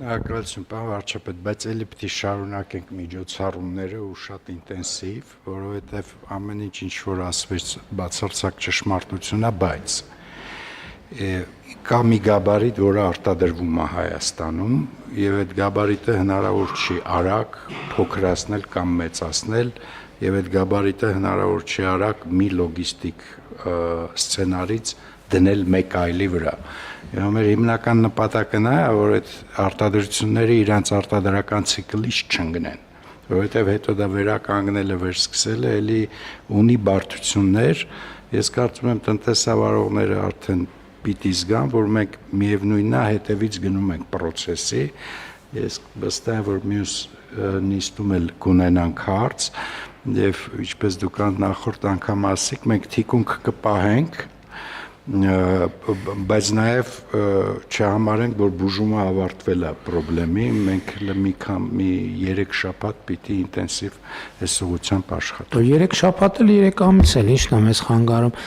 Շնորհակալություն, պարոն վարչապետ, բայց ելի պիտի շարունակենք միջոցառումները ու շատ ինտենսիվ, որովհետև ամեն ինչ որ ասվեց բացարձակ ճշմարտություն է, բայց կա մի գաբարիտ, որը արտադրվում է Հայաստանում, եւ այդ գաբարիտը հնարավոր չի արագ փոքրացնել կամ մեծացնել, եւ այդ գաբարիտը հնարավոր չի արագ մի լոգիստիկ սցենարից դնել մեկ այլի վրա։ Մեր հիմնական նպատակը նա է, որ այդ արտադրությունները իրանց արտադրական ցիկլից չընկնեն, որովհետև հետո դա վերականգնելը, վերսկսելը էլի ունի բարդություններ։ Ես կարծում եմ տնտեսավարողները արդեն պիտի զգան, որ մենք միևնույնն է հետևից գնում ենք process-ի։ Ես վստահ եմ, որ մյուս նիստում էլ կունենանք հարց, եւ ինչպես դուք նախորդ անգամ ասիք, մենք թիկունք կպահենք, բայց նաև չհամարենք, որ բուժումը ավարտվել է խնդրի, մենք մի 3 շաբաթ պիտի ինտենսիվ այս ուղղությամբ աշխատենք։ 3 շաբաթ էլ 3 ամիս էլ, ի՞նչն է մեզ խանգարում։